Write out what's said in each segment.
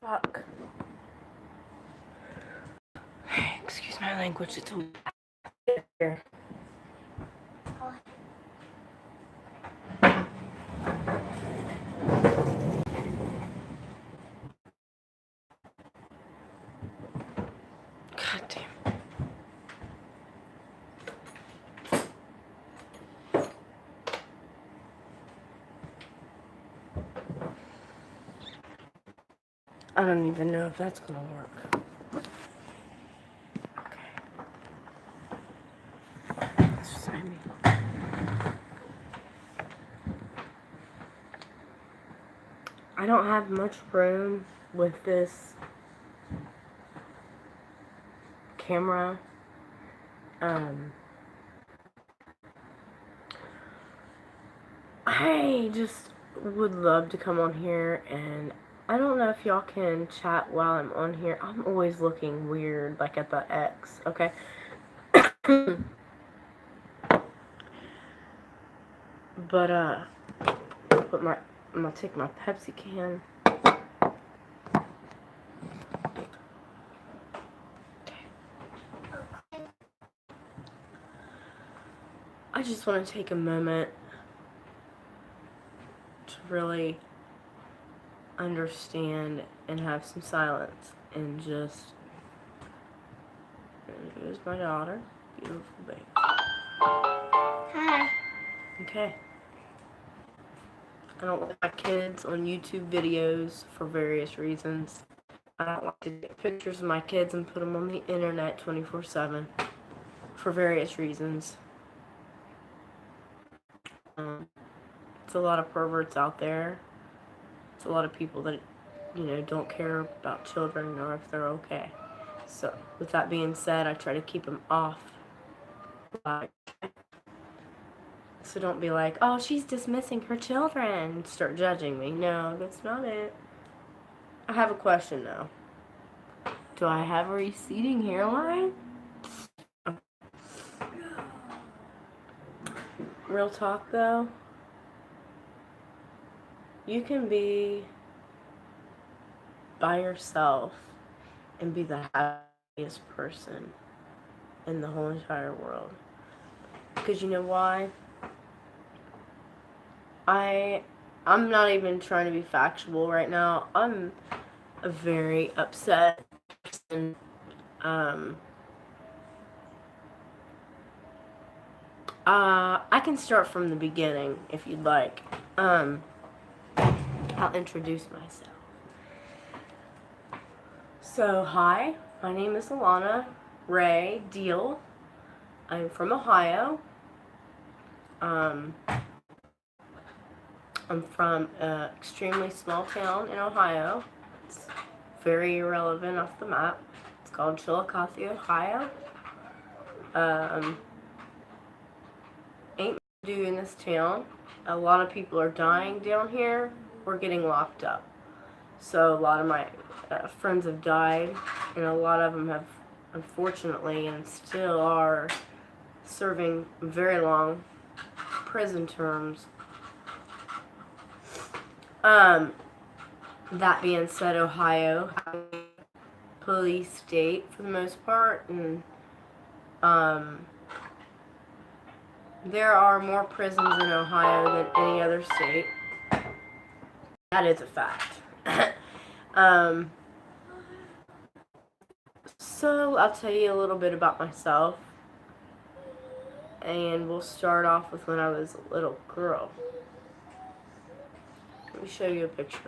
Fuck. Excuse my language, it's here. God damn. I don't even know if that's gonna work. Okay. Let's just maybe. I don't have much room with this camera. I just would love to come on here, and I don't know if y'all can chat while I'm on here. I'm always looking weird, like at the X, okay? But, I'm gonna take my Pepsi can. I just want to take a moment to really understand and have some silence and just. There's my daughter. Beautiful baby. Hi. Okay. I don't like my kids on YouTube videos for various reasons. I don't like to take pictures of my kids and put them on the internet 24/7 for various reasons. It's a lot of perverts out there. It's a lot of people that, don't care about children or if they're okay. So, with that being said, I try to keep them off. So don't be like, oh, she's dismissing her children. Start judging me. No, that's not it. I have a question, though. Do I have a receding hairline? Real talk, though. You can be by yourself and be the happiest person in the whole entire world. Because you know why? I'm not even trying to be factual right now. I'm a very upset person. I can start from the beginning if you'd like. I'll introduce myself. So, hi, my name is Alana Ray Deal. I'm from Ohio. I'm from an extremely small town in Ohio. It's very irrelevant off the map. It's called Chillicothe, Ohio. Ain't much to do in this town. A lot of people are dying down here. We're getting locked up. So a lot of my friends have died, and a lot of them have, unfortunately, and still are serving very long prison terms. That being said, Ohio, police state for the most part, and there are more prisons in Ohio than any other state. That is a fact. So I'll tell you a little bit about myself, and we'll start off with when I was a little girl. Let me show you a picture.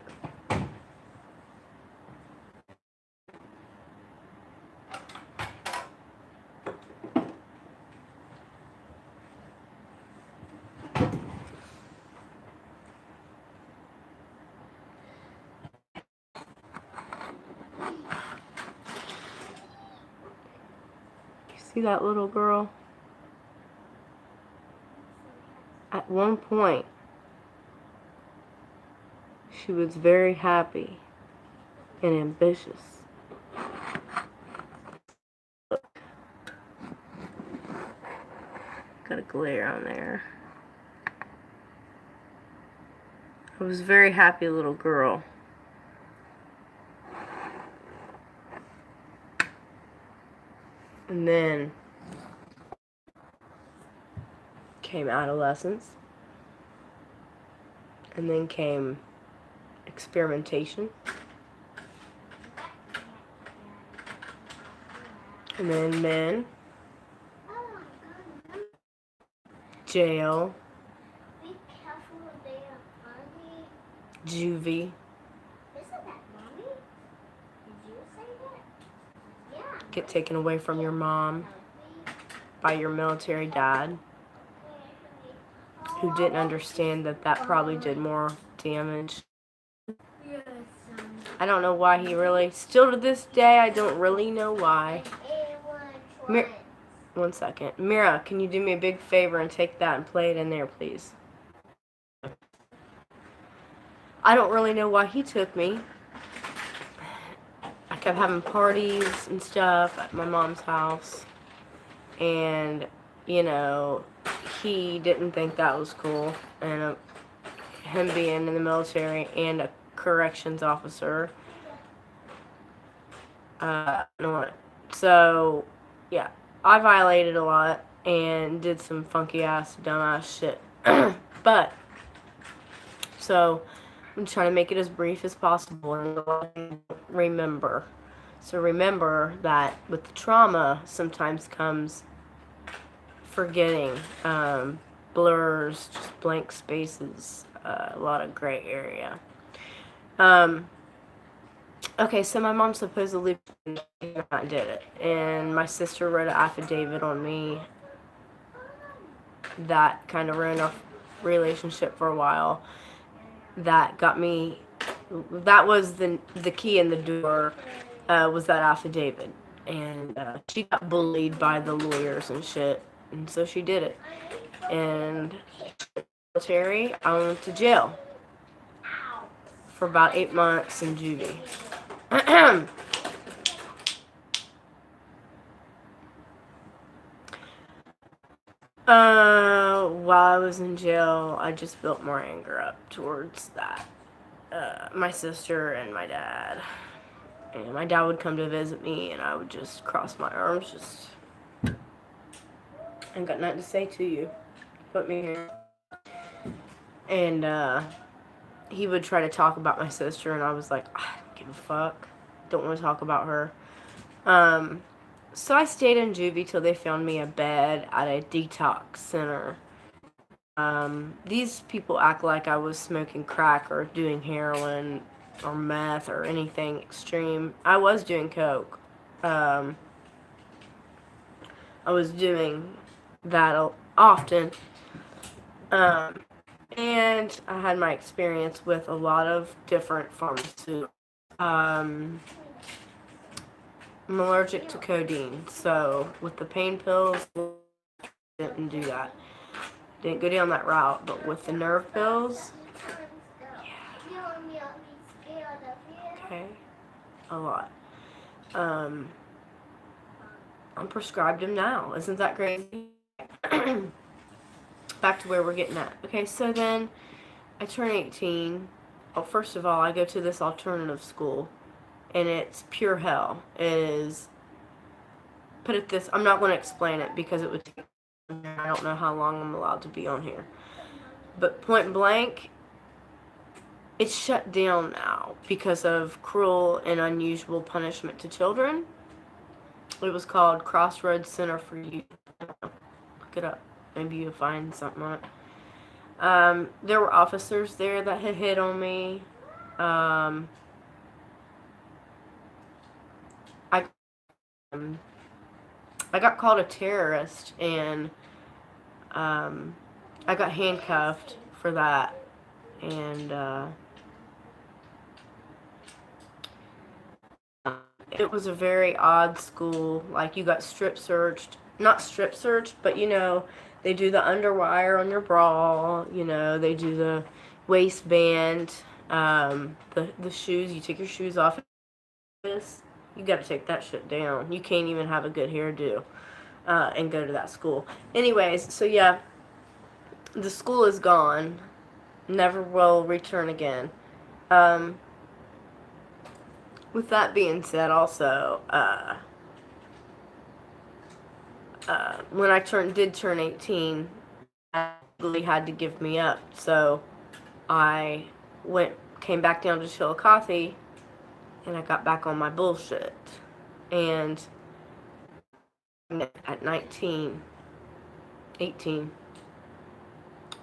See that little girl? At one point, she was very happy and ambitious. Look. Got a glare on there. I was a very happy little girl. And then came adolescence. And then came experimentation. And then men. Jail. Juvie. Get taken away from your mom by your military dad, who didn't understand that that probably did more damage. I don't know why he really, still to this day, I don't really know why. One second. Mira, can you do me a big favor and take that and play it in there, please? I don't really know why he took me. I kept having parties and stuff at my mom's house. And, you know, he didn't think that was cool. And him being in the military and a corrections officer. So, yeah. I violated a lot and did some funky ass, dumbass shit. But, so, I'm trying to make it as brief as possible and remember. So remember that with the trauma sometimes comes forgetting, blurs, just blank spaces, a lot of gray area. Okay, so my mom supposedly I did it, and my sister wrote an affidavit on me that kind of ruined our relationship for a while. That got me, that was the key in the door, was that affidavit. And she got bullied by the lawyers and shit, and so she did it. And military, I went to jail for about 8 months in juvie. While I was in jail, I just built more anger up towards that. My sister and my dad. And my dad would come to visit me, and I would just cross my arms, just, I got nothing to say to you. Put me here. And, he would try to talk about my sister, and I was like, I don't give a fuck. Don't want to talk about her. So I stayed in juvie till they found me a bed at a detox center. These people act like I was smoking crack or doing heroin or meth or anything extreme. I was doing coke. I was doing that often. And I had my experience with a lot of different pharmaceuticals. I'm allergic to codeine, so with the pain pills, didn't do that. Didn't go down that route, but with the nerve pills, yeah. Okay, a lot. I'm prescribed them now. Isn't that crazy? Back to where we're getting at. Okay, so then I turn 18. Oh, first of all, I go to this alternative school, and it's pure hell. It is, put it this, I'm not going to explain it because it would take, I don't know how long I'm allowed to be on here. But point blank, it's shut down now because of cruel and unusual punishment to children. It was called Crossroads Center for Youth. Look it up. Maybe you'll find something on it. There were officers there that had hit on me. I got called a terrorist, and I got handcuffed for that. And it was a very odd school. Like, you got strip searched. Not strip searched, but you know, they do the underwire on your bra. You know, they do the waistband, the shoes. You take your shoes off. You gotta take that shit down. You can't even have a good hairdo and go to that school. Anyways, so yeah, the school is gone. Never will return again. With that being said, also, when I did turn 18, I legally had to give me up. So I came back down to Chillicothe, and I got back on my bullshit. And at 19, 18.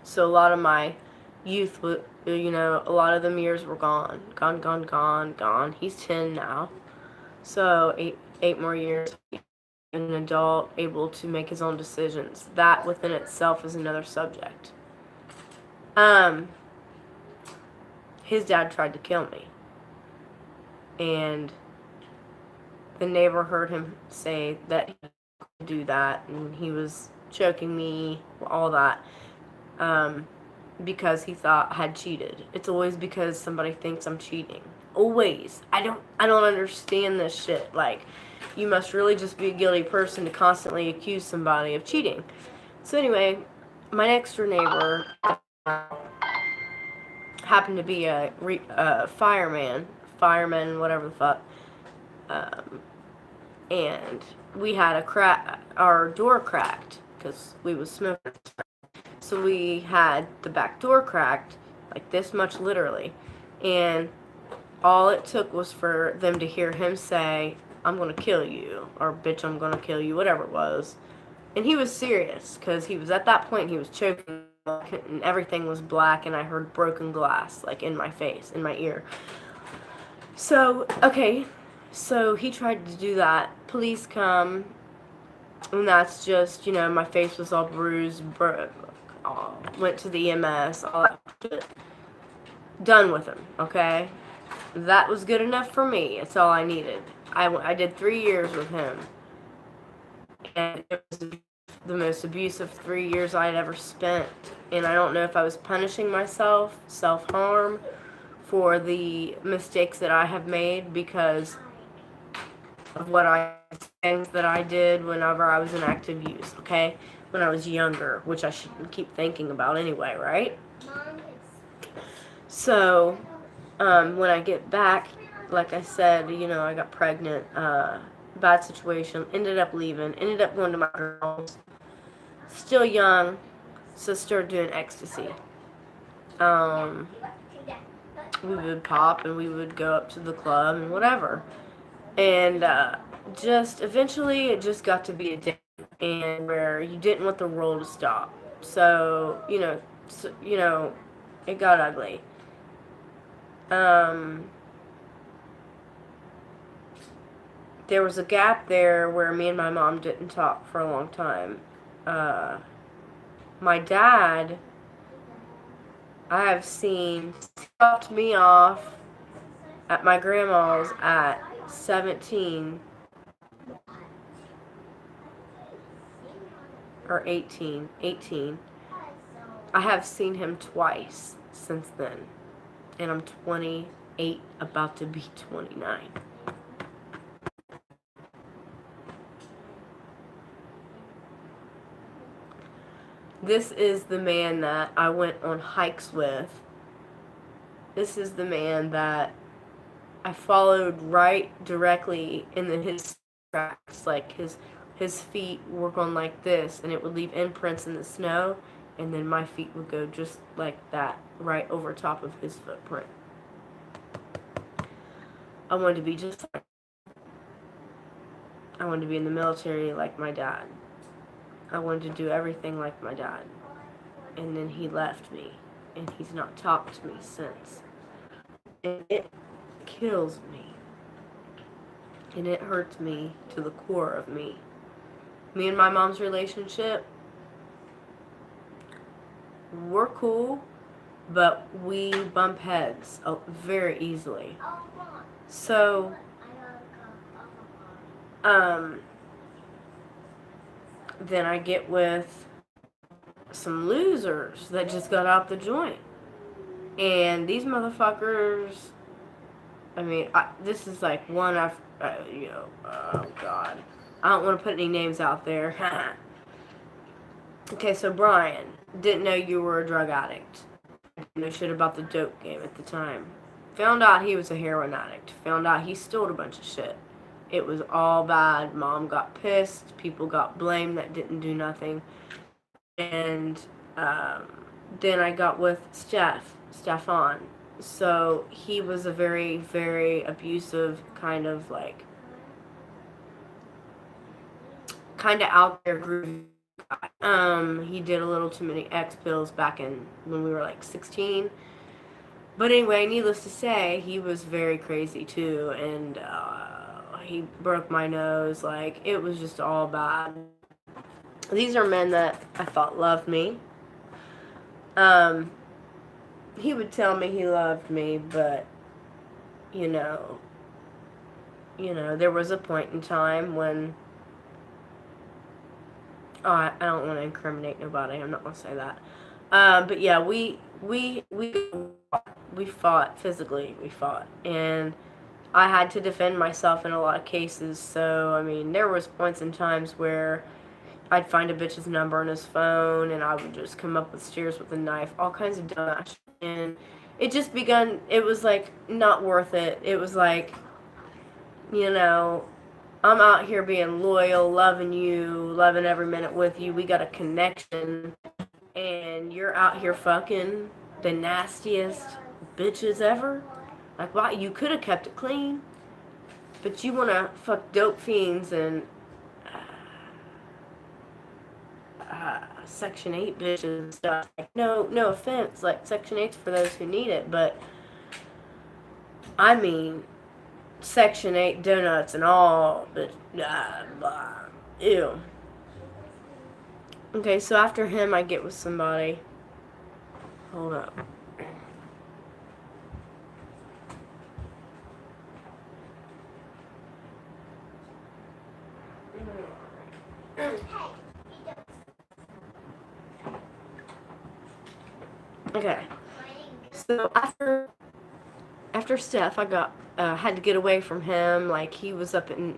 So a lot of my youth, a lot of them years were gone. Gone. He's 10 now. So eight more years. An adult able to make his own decisions. That within itself is another subject. His dad tried to kill me. And the neighbor heard him say that he could do that, and he was choking me, all that, because he thought I had cheated. It's always because somebody thinks I'm cheating. Always. I don't understand this shit. Like, you must really just be a guilty person to constantly accuse somebody of cheating. So anyway, my next door neighbor happened to be a fireman, whatever the fuck. And we had our door cracked because we was smoking. So we had the back door cracked, like this much literally. And all it took was for them to hear him say, "I'm going to kill you," or "Bitch, I'm going to kill you," whatever it was. And he was serious, because he was, at that point, he was choking, and everything was black, and I heard broken glass, like, in my face, in my ear. So, okay, so he tried to do that. Police come, and that's just, my face was all bruised, went to the EMS, all that shit. Done with him, okay? That was good enough for me. It's all I needed. I did 3 years with him. And it was the most abusive 3 years I had ever spent. And I don't know if I was punishing myself, self-harm, for the mistakes that I have made because of things that I did whenever I was in active use, okay? When I was younger, which I shouldn't keep thinking about anyway, right? So, when I get back, like I said, I got pregnant, bad situation, ended up leaving, ended up going to my girls, still young, so started doing ecstasy. We would pop and we would go up to the club and whatever. And just eventually it just got to be a day and where you didn't want the roll to stop. So, it got ugly. There was a gap there where me and my mom didn't talk for a long time. My dad, I have seen, dropped me off at my grandma's at 17 or 18. I have seen him twice since then. And I'm 28, about to be 29. This is the man that I went on hikes with. This is the man that I followed right directly in his tracks. Like his feet were going like this, and it would leave imprints in the snow, and then my feet would go just like that, right over top of his footprint. I wanted to be just like, I wanted to be in the military like my dad. I wanted to do everything like my dad. And then he left me, and he's not talked to me since. And it kills me. And it hurts me to the core of me. Me and my mom's relationship, we're cool, but we bump heads very easily. So, then I get with some losers that just got out the joint. And these motherfuckers, I mean, this is like one after, oh God. I don't want to put any names out there. Okay, so Brian, didn't know you were a drug addict. Didn't know shit about the dope game at the time. Found out he was a heroin addict. Found out he stole a bunch of shit. It was all bad. Mom got pissed. People got blamed that didn't do nothing. And then I got with Stefan. So he was a very, very abusive kind of out there groovy guy. He did a little too many X pills back in when we were like 16. But anyway, needless to say, he was very crazy too, and he broke my nose. Like, it was just all bad. These are men that I thought loved me. He would tell me he loved me, but you know, there was a point in time when I don't want to incriminate nobody. I'm not gonna say that. But yeah, we fought physically. We fought, and I had to defend myself in a lot of cases. So I mean, there was points and times where I'd find a bitch's number on his phone, and I would just come up with stairs with a knife, all kinds of dumb ass shit. And it just begun. It was like not worth it. It was like, I'm out here being loyal, loving you, loving every minute with you. We got a connection, and you're out here fucking the nastiest bitches ever. Like, why? You could have kept it clean, but you want to fuck dope fiends and Section 8 bitches and stuff. Like, no offense. Like, Section 8's for those who need it, but I mean, Section 8 donuts and all, but ew. Okay, so after him, I get with somebody. Hold up. Okay, so after Steph, I got had to get away from him. Like, he was up in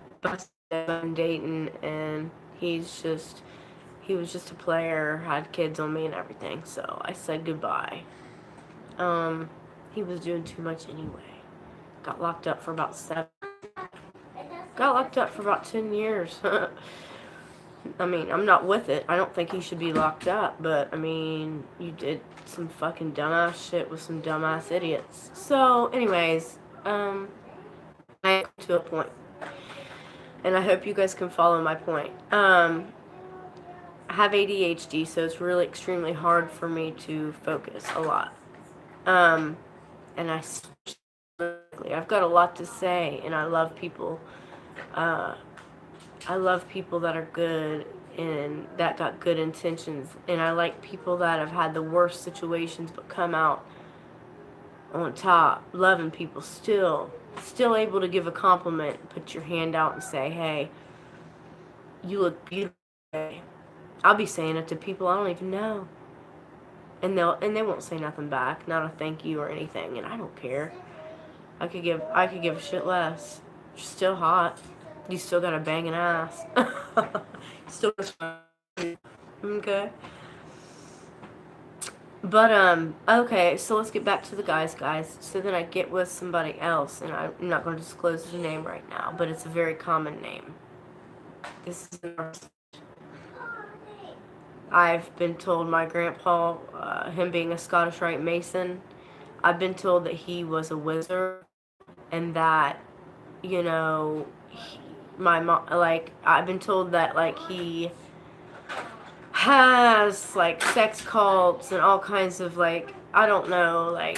Dayton, and he was just a player, had kids on me and everything. So I said goodbye. He was doing too much anyway. Got locked up for about 10 years. I mean, I'm not with it. I don't think he should be locked up, but I mean, you did some fucking dumbass shit with some dumbass idiots. So, anyways, I come to a point, and I hope you guys can follow my point. I have ADHD, so it's really extremely hard for me to focus a lot. And I've got a lot to say, and I love people. I love people that are good and that got good intentions, and I like people that have had the worst situations but come out on top, loving people still able to give a compliment, put your hand out and say, hey, you look beautiful today. I'll be saying it to people I don't even know, and they won't say nothing back, not a thank you or anything, and I don't care. I could give a shit less. You're still hot. You still got a banging ass. Still okay. But okay, so let's get back to the guys. So then I get with somebody else, and I'm not going to disclose his name right now, but it's a very common name. This is I've been told my grandpa, him being a Scottish Rite Mason, I've been told that he was a wizard, and that, my mom, like, I've been told that, like, he has, like, sex cults and all kinds of, like, I don't know, like,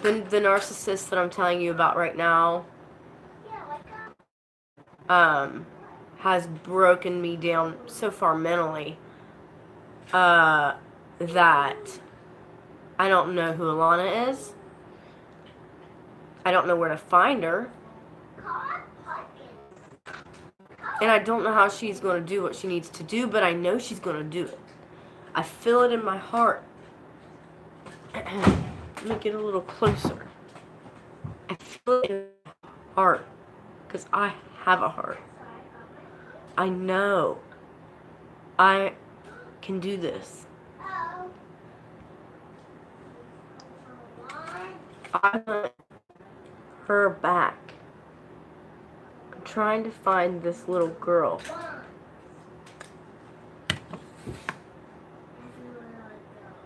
the narcissist that I'm telling you about right now, has broken me down so far mentally, that I don't know who Alana is. I don't know where to find her. And I don't know how she's going to do what she needs to do, but I know she's going to do it. I feel it in my heart. Let me get a little closer. I feel it in my heart, because I have a heart. I know I can do this. I want her back. I'm trying to find this little girl.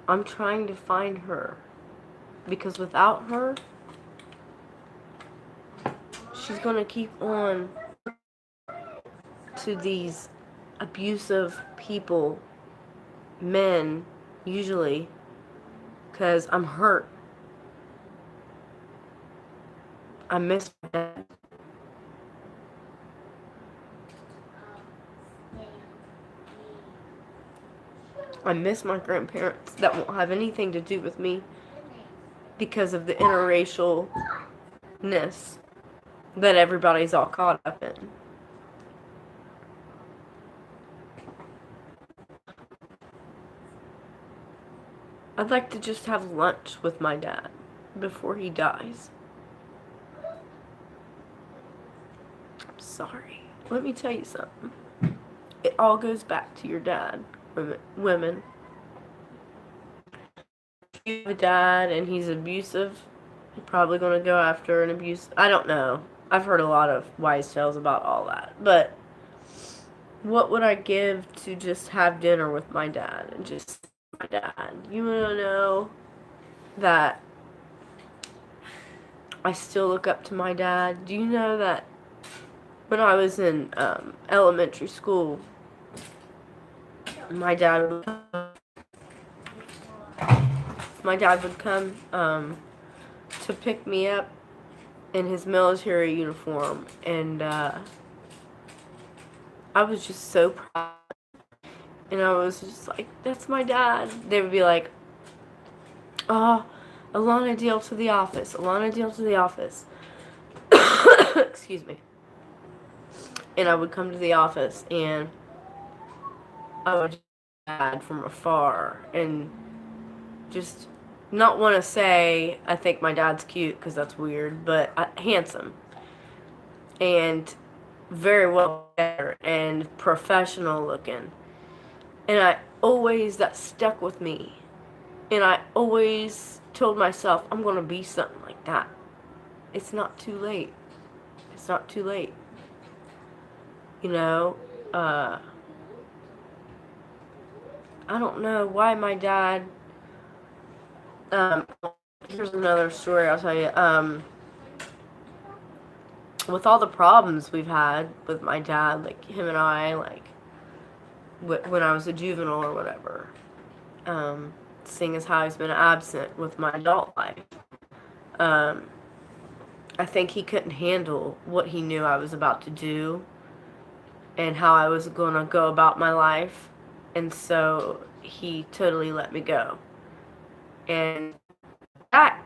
I'm trying to find her. Because without her, she's going to keep on to these abusive people, men, usually, because I'm hurt. I miss my dad. I miss my grandparents that won't have anything to do with me because of the interracialness that everybody's all caught up in. I'd like to just have lunch with my dad before he dies. I'm sorry. Let me tell you something. It all goes back to your dad, women. If you have a dad and he's abusive, you're probably going to go after an abuse. I don't know. I've heard a lot of wise tales about all that. But what would I give to just have dinner with my dad and just my dad? You want to know that I still look up to my dad? Do you know that when I was in elementary school, my dad would come to pick me up in his military uniform, and I was just so proud. And I was just like, that's my dad. They would be like, oh, Alana Deal to the office. Alana Deal to the office. Excuse me. And I would come to the office, and I would dad from afar, and just not want to say I think my dad's cute, because that's weird, but handsome. And very well better and professional looking. And that stuck with me. And I always told myself, I'm going to be something like that. It's not too late. It's not too late. You know, I don't know why my dad, here's another story I'll tell you. With all the problems we've had with my dad, like him and I, like when I was a juvenile or whatever, seeing as how he's been absent with my adult life, I think he couldn't handle what he knew I was about to do and how I was going to go about my life, and so he totally let me go. And that,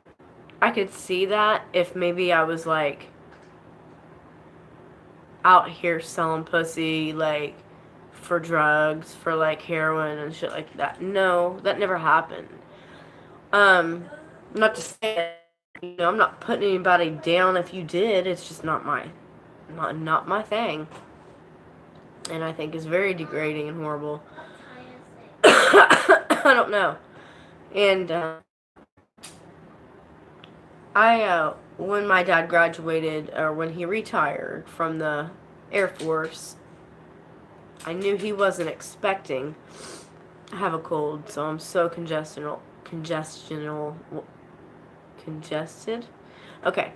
I could see that if maybe I was like out here selling pussy, like for drugs, for like heroin and shit like that. No, that never happened. Not to say, I'm not putting anybody down if you did. It's just not my thing. And I think it's very degrading and horrible. I don't know. And when my dad graduated, or when he retired from the Air Force, I knew he wasn't expecting. I have a cold, so I'm so congested. Okay.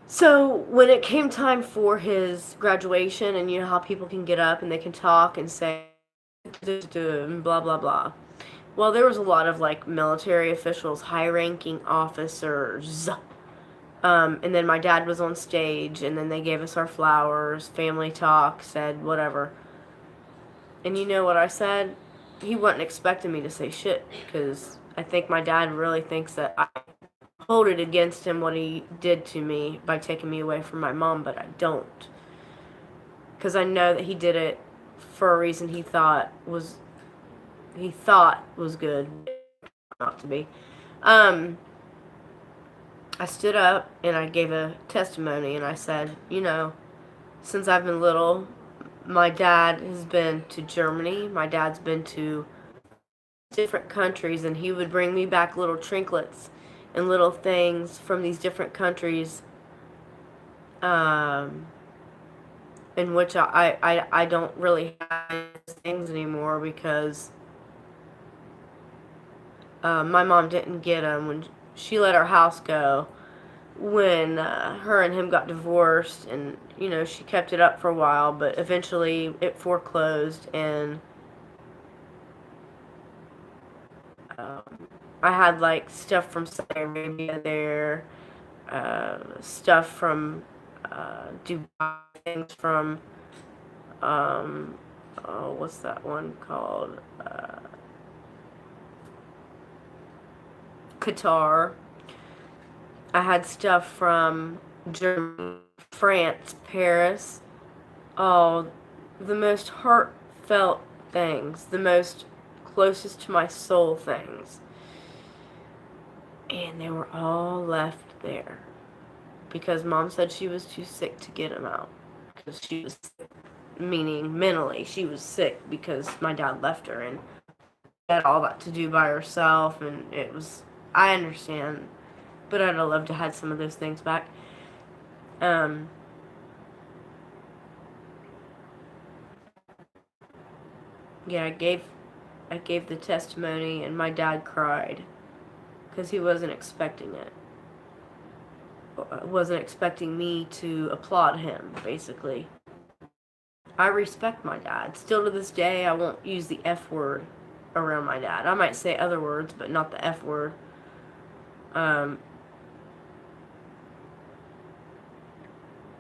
So when it came time for his graduation, and you know how people can get up and they can talk and say blah blah blah. Well, there was a lot of like military officials, high-ranking officers, and then my dad was on stage, and then they gave us our flowers, family talk, said whatever. And you know what I said? He wasn't expecting me to say shit, because I think my dad really thinks that I hold it against him what he did to me by taking me away from my mom, but I don't. Because I know that he did it for a reason he thought was good, not to be. I stood up and I gave a testimony, and I said, since I've been little, my dad has been to Germany. My dad's been to different countries, and he would bring me back little trinkets and little things from these different countries. in which I don't really have those things anymore because my mom didn't get them when she let our house go when her and him got divorced, and you know, she kept it up for a while, but eventually it foreclosed, and I had like stuff from Saudi Arabia there, stuff from Dubai, things from oh, what's that one called? Qatar. I had stuff from Germany, France, Paris. Oh, the most heartfelt things, the most closest to my soul things. And they were all left there because Mom said she was too sick to get them out. Because she was sick, meaning mentally, she was sick because my dad left her and had all that to do by herself, and it was, I understand, but I'd have loved to have some of those things back. Yeah, I gave the testimony, and my dad cried because he wasn't expecting it. Wasn't expecting me to applaud him, basically. I respect my dad. Still to this day, I won't use the F word around my dad. I might say other words, but not the F word.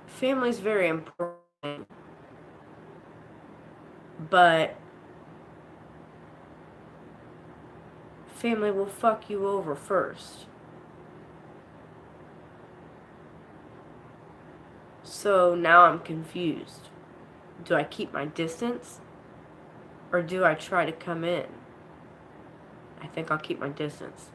Family's very important, but family will fuck you over first. So now I'm confused. Do I keep my distance? Or do I try to come in? I think I'll keep my distance.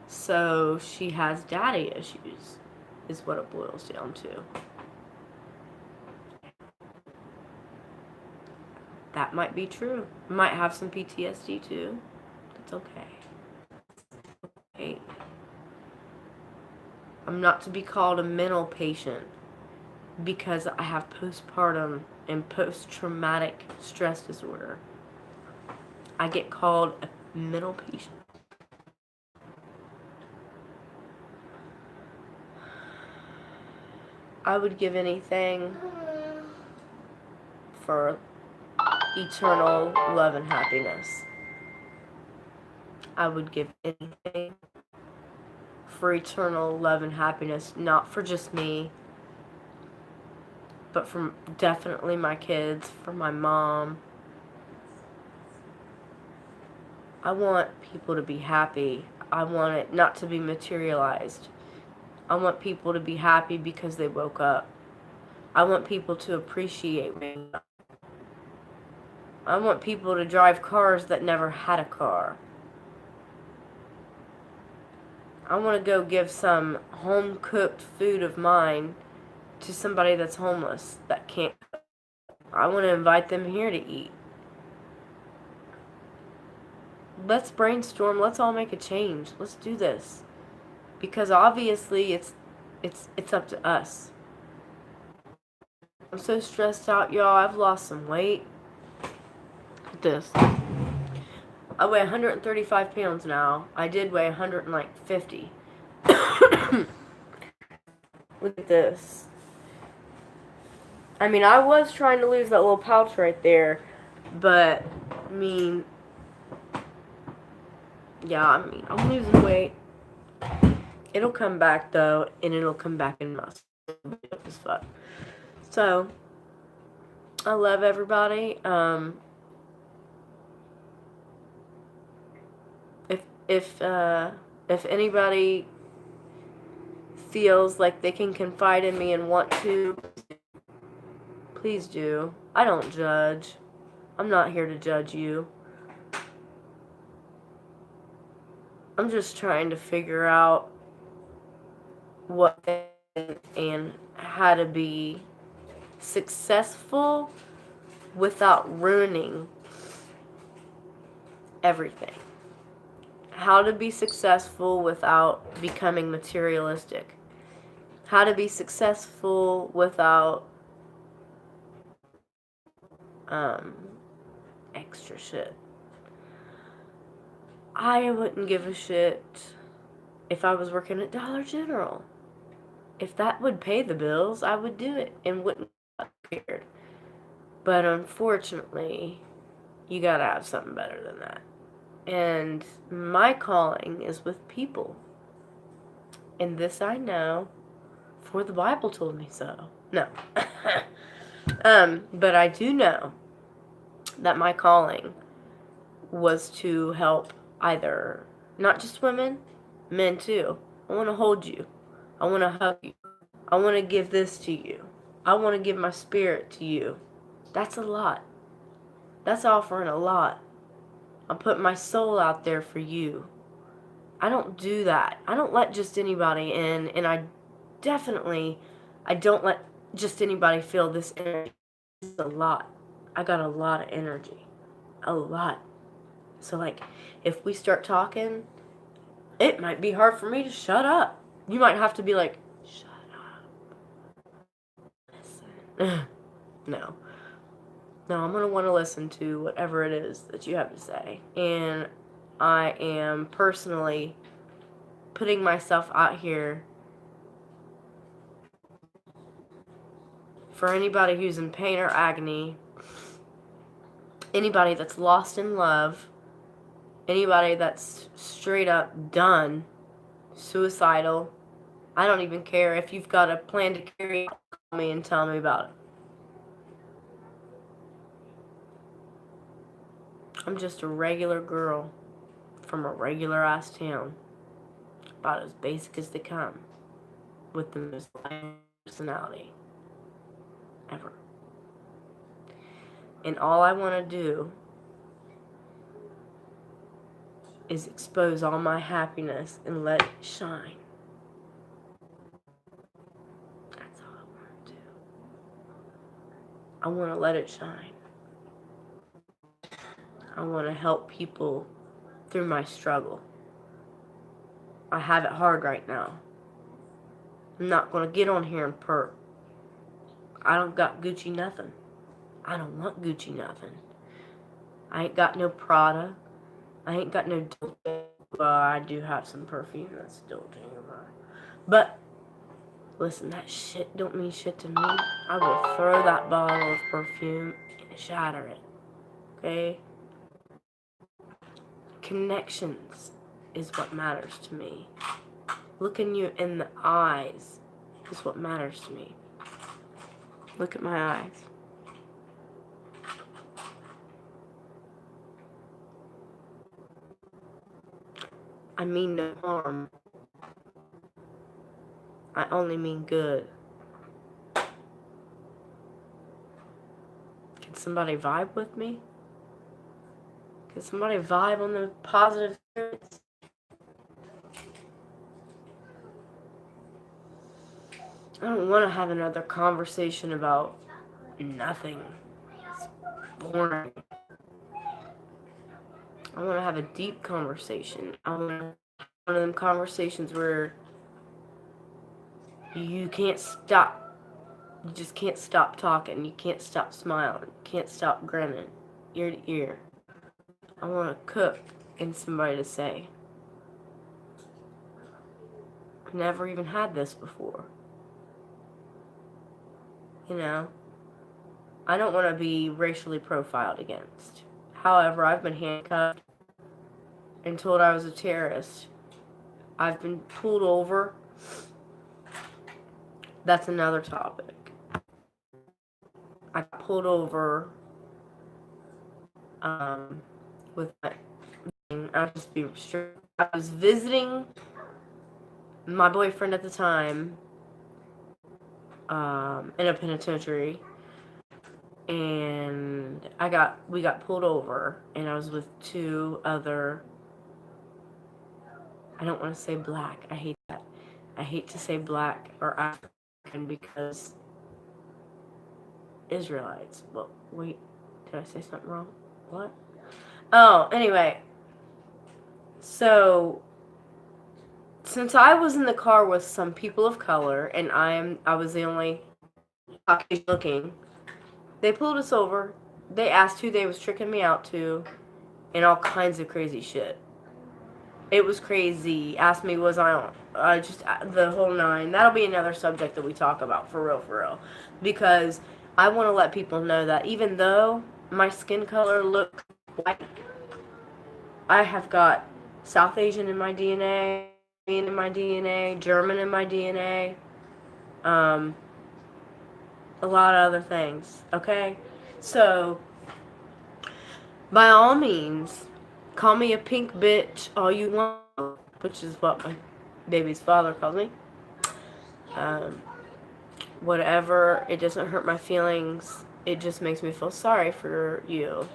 So she has daddy issues, is what it boils down to. That might be true. Might have some PTSD too. That's okay. I'm not to be called a mental patient because I have postpartum and post-traumatic stress disorder. I get called a mental patient. I would give anything for eternal love and happiness. I would give anything for eternal love and happiness, not for just me, but for definitely my kids, for my mom. I want people to be happy. I want it not to be materialized. I want people to be happy because they woke up. I want people to appreciate me. I want people to drive cars that never had a car. I want to go give some home-cooked food of mine to somebody that's homeless, that can't cook. I want to invite them here to eat. Let's brainstorm. Let's all make a change. Let's do this. Because obviously it's up to us. I'm so stressed out, y'all. I've lost some weight. Look at this. I weigh 135 pounds now. I did weigh 150. Look at this. I mean, I was trying to lose that little pouch right there, but, I mean, yeah, I'm losing weight. It'll come back, though, and it'll come back in muscle. As fuck. So, I love everybody. If anybody feels like they can confide in me and want to, please do. I don't judge. I'm not here to judge you. I'm just trying to figure out what and how to be successful without ruining everything. how to be successful without becoming materialistic, how to be successful without um, extra shit. I wouldn't give a shit if I was working at Dollar General. If that would pay the bills, I would do it and wouldn't be scared. But unfortunately, you gotta have something better than that. And my calling is with people. And this I know, for the Bible told me so. No. But I do know that my calling was to help either, not just women, men too. I want to hold you. I want to hug you. I want to give this to you. I want to give my spirit to you. That's a lot. That's offering a lot. I'm putting my soul out there for you. I don't do that. I don't let just anybody in, and I don't let just anybody feel this energy. It's a lot. I got a lot of energy. A lot. So, like, if we start talking, it might be hard for me to shut up. You might have to be like, shut up. Listen. No. No, I'm going to want to listen to whatever it is that you have to say. And I am personally putting myself out here for anybody who's in pain or agony, anybody that's lost in love, anybody that's straight up done, suicidal. I don't even care if you've got a plan to carry out, call me and tell me about it. I'm just a regular girl from a regular ass town, about as basic as they come, with the most personality ever. And all I want to do is expose all my happiness and let it shine. That's all I want to do. I want to let it shine. I want to help people through my struggle. I have it hard right now. I'm not going to get on here and perk. I don't got Gucci nothing. I don't want Gucci nothing. I ain't got no Prada. I ain't got no Dolce. Well, I do have some perfume that's Dolce. But, listen, that shit don't mean shit to me. I will throw that bottle of perfume and shatter it. Okay? Connections is what matters to me. Looking you in the eyes is what matters to me. Look at my eyes. I mean no harm. I only mean good. Can somebody vibe with me? Can somebody vibe on the positive spirits? I don't want to have another conversation about nothing. It's boring. I want to have a deep conversation. I want to have one of them conversations where you can't stop. You just can't stop talking. You can't stop smiling. You can't stop grinning ear to ear. I want to cook and somebody to say, I've never even had this before. You know, I don't want to be racially profiled against. However, I've been handcuffed and told I was a terrorist. I've been pulled over. That's another topic. I got pulled over with my... I'll just be straight. I was visiting my boyfriend at the time in a penitentiary, and we got pulled over, and I was with two other... I don't want to say black. I hate that. I hate to say black or African because Israelites. Well, wait, did I say something wrong? What? Oh, anyway, So, since I was in the car with some people of color, and I was the only Caucasian looking, they pulled us over. They asked who they was tricking me out to, and all kinds of crazy shit. It was crazy. Asked me was I on, just the whole nine. That'll be another subject that we talk about for real, because I want to let people know that even though my skin color looks white, I have got South Asian in my DNA, in my DNA, German in my DNA, a lot of other things. Okay, so by all means, call me a pink bitch all you want, which is what my baby's father calls me. Um, Whatever. It doesn't hurt my feelings. It just makes me feel sorry for you.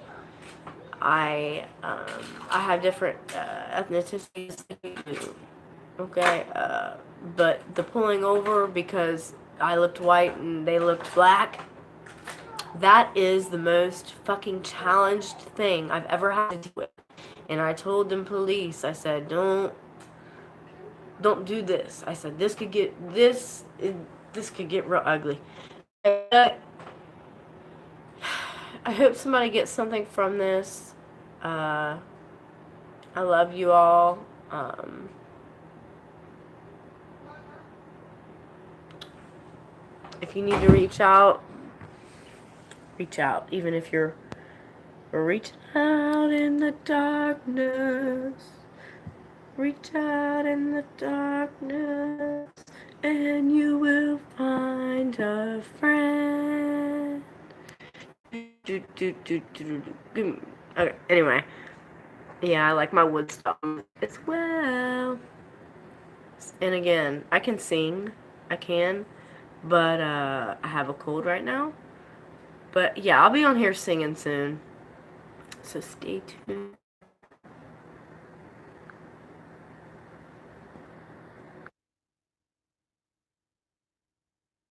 I have different ethnicities than you do. Okay, but the pulling over because I looked white and they looked black, that is the most fucking challenged thing I've ever had to deal with. And I told them police, I said, don't do this. I said this could get real ugly. I hope somebody gets something from this. I love you all. If you need to reach out, even if you're reaching out in the darkness. Reach out in the darkness, and you will find a friend. Okay, anyway. Yeah, I like my Woodstock as well. And again, I can sing. I can. But I have a cold right now. But yeah, I'll be on here singing soon. So stay tuned.